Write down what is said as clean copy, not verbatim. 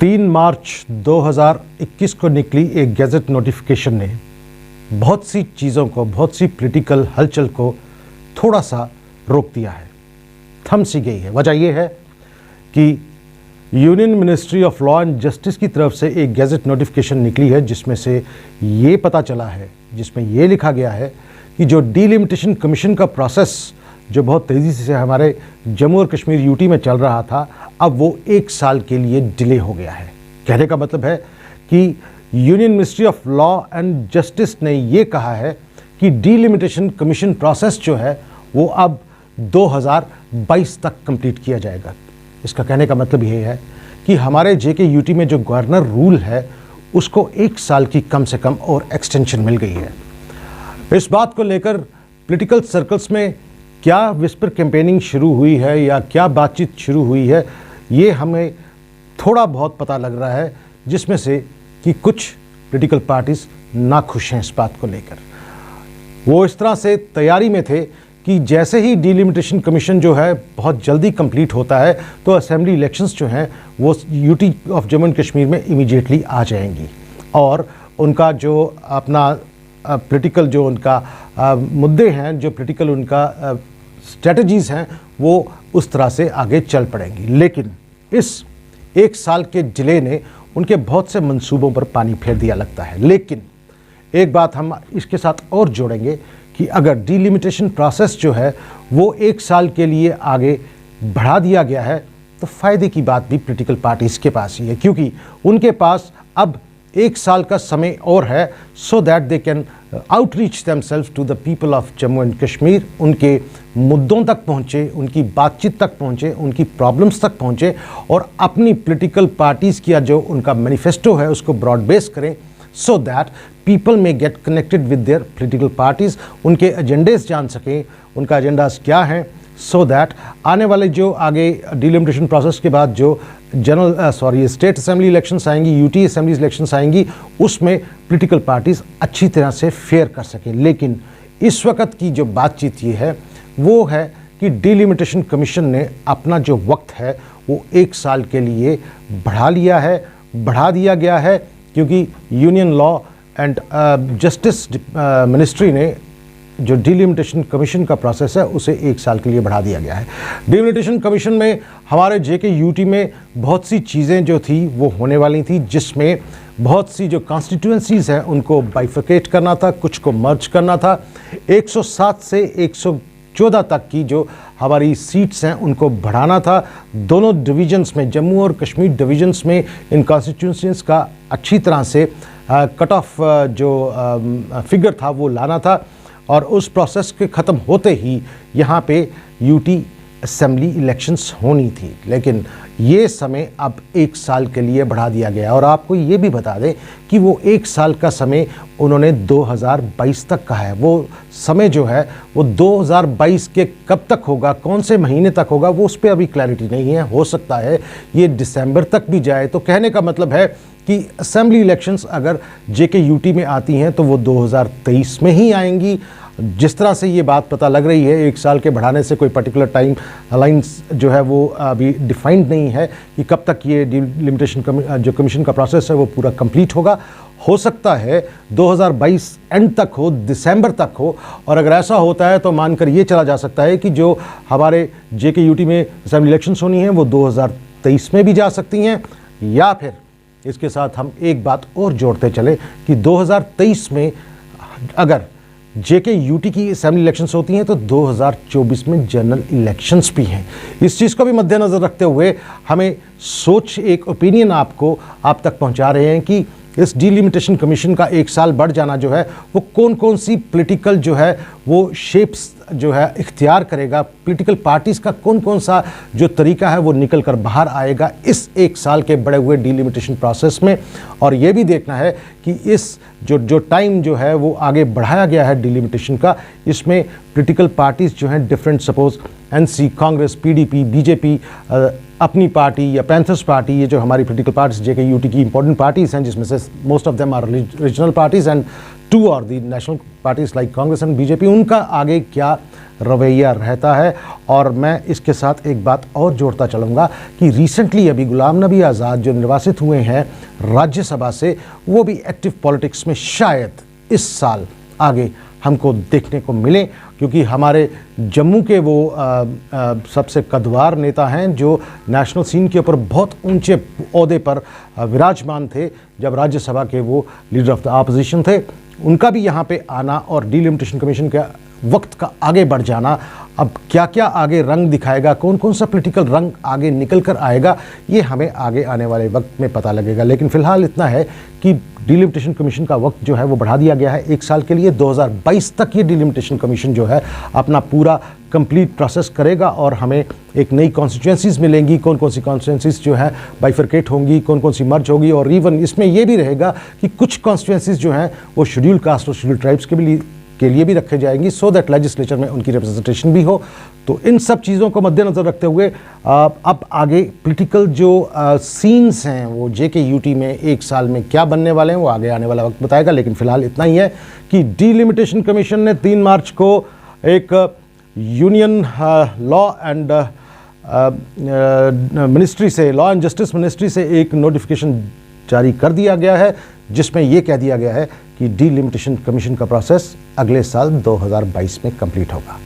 3 मार्च 2021 को निकली एक गैजेट नोटिफिकेशन ने बहुत सी चीज़ों को, बहुत सी पॉलिटिकल हलचल को थोड़ा सा रोक दिया है, थम सी गई है। वजह यह है कि union ministry of law and justice की तरफ से एक गैजेट नोटिफिकेशन निकली है जिसमें से ये पता चला है, जिसमें ये लिखा गया है कि जो डीलिमिटेशन कमीशन का प्रोसेस जो बहुत तेज़ी से हमारे जम्मू और कश्मीर यूटी में चल रहा था, अब वो 1 साल के लिए डिले हो गया है। कहने का मतलब है कि union ministry of law and justice ने ये कहा है कि डीलिमिटेशन कमीशन प्रोसेस जो है वो अब 2022 तक कंप्लीट किया जाएगा। इसका कहने का मतलब ये है कि हमारे जेके यूटी में जो गवर्नर रूल है उसको 1 साल की कम से कम और एक्सटेंशन मिल गई है। इस बात को लेकर पॉलिटिकल सर्कल्स में क्या विस्पर कैंपेनिंग शुरू हुई है या क्या बातचीत शुरू हुई है, ये हमें थोड़ा बहुत पता लग रहा है, जिसमें से कि कुछ पॉलिटिकल पार्टीज नाखुश हैं इस बात को लेकर। वो इस तरह से तैयारी में थे कि जैसे ही डीलिमिटेशन कमीशन जो है बहुत जल्दी कंप्लीट होता है तो असेंबली इलेक्शंस जो हैं वो UT of Jammu and Kashmir में इमीडिएटली आ जाएंगी और उनका जो अपना पॉलिटिकल जो उनका मुद्दे हैं, जो पॉलिटिकल उनका स्ट्रेटजीज़ हैं, वो उस तरह से आगे चल पड़ेंगी। लेकिन इस 1 साल के डिले ने उनके बहुत से मंसूबों पर पानी फेर दिया लगता है। लेकिन एक बात हम इसके साथ और जोड़ेंगे कि अगर डीलिमिटेशन प्रोसेस जो है वो 1 साल के लिए आगे बढ़ा दिया गया है तो फ़ायदे की बात भी पॉलिटिकल पार्टीज़ के पास ही है, क्योंकि उनके पास अब 1 साल का समय और है so that they can outreach themselves to the people of Jammu and Kashmir, उनके मुद्दों तक पहुँचे, उनकी बातचीत तक पहुँचे, उनकी प्रॉब्लम्स तक पहुँचे और अपनी पॉलिटिकल पार्टीज़ की जो उनका मैनिफेस्टो है उसको ब्रॉड बेस करें सो दैट पीपल में get connected with their political parties, उनके एजेंडेस जान सकें, उनका एजेंडास क्या हैं, सो दैट आने वाले जो आगे डीलिमिटेशन प्रोसेस के बाद जो स्टेट असेंबली इलेक्शंस आएंगी, यूटी असेंबली इलेक्शंस आएंगी, उसमें पॉलिटिकल पार्टीज़ अच्छी तरह से फेयर कर सकें। लेकिन इस वक्त की जो बातचीत ये है वो है कि डीलिमिटेशन कमीशन ने अपना जो वक्त है वो 1 साल के लिए बढ़ा दिया गया है, क्योंकि union law and justice ministry ने जो डीलिमिटेशन कमीशन का प्रोसेस है उसे 1 साल के लिए बढ़ा दिया गया है। डीलिमिटेशन कमीशन में हमारे जेके यूटी में बहुत सी चीज़ें जो थी वो होने वाली थी, जिसमें बहुत सी जो कॉन्स्टिट्यूएंसीज़ हैं उनको बाइफरकेट करना था, कुछ को मर्ज करना था। 107 से 114 तक की जो हमारी सीट्स हैं उनको बढ़ाना था। दोनों डिवीजन्स में, जम्मू और कश्मीर डिवीजन्स में, इन कॉन्स्टिट्यूएंसीज़ का अच्छी तरह से कट ऑफ जो फिगर था वो लाना था और उस प्रोसेस के ख़त्म होते ही यहाँ पे यूटी असेंबली इलेक्शंस होनी थी। लेकिन ये समय अब 1 साल के लिए बढ़ा दिया गया और आपको ये भी बता दें कि वो 1 साल का समय उन्होंने 2022 तक कहा है। वो समय जो है वो 2022 के कब तक होगा, कौन से महीने तक होगा, वो उस पर अभी क्लैरिटी नहीं है। हो सकता है ये दिसंबर तक भी जाए। तो कहने का मतलब है कि असेंबली इलेक्शंस अगर जेके यूटी में आती हैं तो वो 2023 में ही आएंगी। जिस तरह से ये बात पता लग रही है, 1 साल के बढ़ाने से कोई पर्टिकुलर टाइम लाइन्स जो है वो अभी डिफाइंड नहीं है कि कब तक ये डीलिमिटेशन जो कमीशन का प्रोसेस है वो पूरा कंप्लीट होगा। हो सकता है 2022 एंड तक हो, दिसंबर तक हो, और अगर ऐसा होता है तो मानकर ये चला जा सकता है कि जो हमारे जेके यूटी में असेंबली इलेक्शंस होनी है वो 2023 में भी जा सकती हैं। या फिर इसके साथ हम एक बात और जोड़ते चले कि 2023 में अगर जेके यूटी की असेंबली इलेक्शंस होती हैं तो 2024 में जनरल इलेक्शंस भी हैं। इस चीज़ को भी मद्देनज़र रखते हुए हमें एक ओपिनियन आप तक पहुंचा रहे हैं कि इस डीलिमिटेशन कमीशन का 1 साल बढ़ जाना जो है वो कौन कौन सी पॉलिटिकल जो है वो शेप्स जो है इख्तियार करेगा, पॉलिटिकल पार्टीज़ का कौन कौन सा जो तरीका है वो निकल कर बाहर आएगा इस 1 साल के बढ़े हुए डीलिमिटेशन प्रोसेस में। और ये भी देखना है कि इस जो टाइम जो है वो आगे बढ़ाया गया है डीलिमिटेशन का, इसमें पॉलिटिकल पार्टीज़ जो हैं different, suppose NC, Congress, PDP, BJP, Apni party या पैंथर्स पार्टी, ये जो हमारी पॉलिटिकल पार्टीज जेके यूटी की इंपॉर्टेंट पार्टीज़ हैं, जिसमें से most of them are regional parties and two और the national parties like Congress and BJP, उनका आगे क्या रवैया रहता है। और मैं इसके साथ एक बात और जोड़ता चलूँगा कि रिसेंटली अभी गुलाम नबी आज़ाद जो निर्वाचित हुए हैं राज्यसभा से, वो भी एक्टिव पॉलिटिक्स में शायद इस साल आगे हमको देखने को मिले, क्योंकि हमारे जम्मू के वो सबसे कद्दावर नेता हैं जो नेशनल सीन के ऊपर बहुत ऊंचे ओहदे पर विराजमान थे जब राज्यसभा के वो लीडर ऑफ द ऑपोजिशन थे। उनका भी यहाँ पे आना और डीलिमिटेशन कमीशन का वक्त का आगे बढ़ जाना, अब क्या क्या आगे रंग दिखाएगा, कौन कौन सा पॉलिटिकल रंग आगे निकल कर आएगा, ये हमें आगे आने वाले वक्त में पता लगेगा। लेकिन फ़िलहाल इतना है कि डीलिमिटेशन कमीशन का वक्त जो है वो बढ़ा दिया गया है 1 साल के लिए। 2022 तक ये डीलिमिटेशन कमीशन जो है अपना पूरा कंप्लीट प्रोसेस करेगा और हमें एक नई कॉन्स्टिट्यूएंसीज़ मिलेंगी, कौन कौन सी कॉन्स्टिट्यूएंसीज़ जो है बाइफरकेट होंगी, कौन कौन सी मर्ज होगी, और इवन इसमें ये भी रहेगा कि कुछ कॉन्स्टिट्यूएंसीज़ जो हैं वो शेड्यूल कास्ट और शेड्यूल ट्राइब्स के लिए भी रखे जाएंगी, सो दैट लेजिस्लेचर में उनकी रिप्रेजेंटेशन भी हो। तो इन सब चीज़ों को मद्देनज़र रखते हुए अब आगे पॉलिटिकल जो सीन्स हैं वो JKUT में 1 साल में क्या बनने वाले हैं वो आगे आने वाला वक्त बताएगा। लेकिन फ़िलहाल इतना ही है कि डीलिमिटेशन कमीशन ने 3 मार्च को एक यूनियन लॉ एंड मिनिस्ट्री से, लॉ एंड जस्टिस मिनिस्ट्री से एक नोटिफिकेशन जारी कर दिया गया है जिसमें यह कह दिया गया है कि डीलिमिटेशन कमीशन का प्रोसेस अगले साल 2022 में कंप्लीट होगा।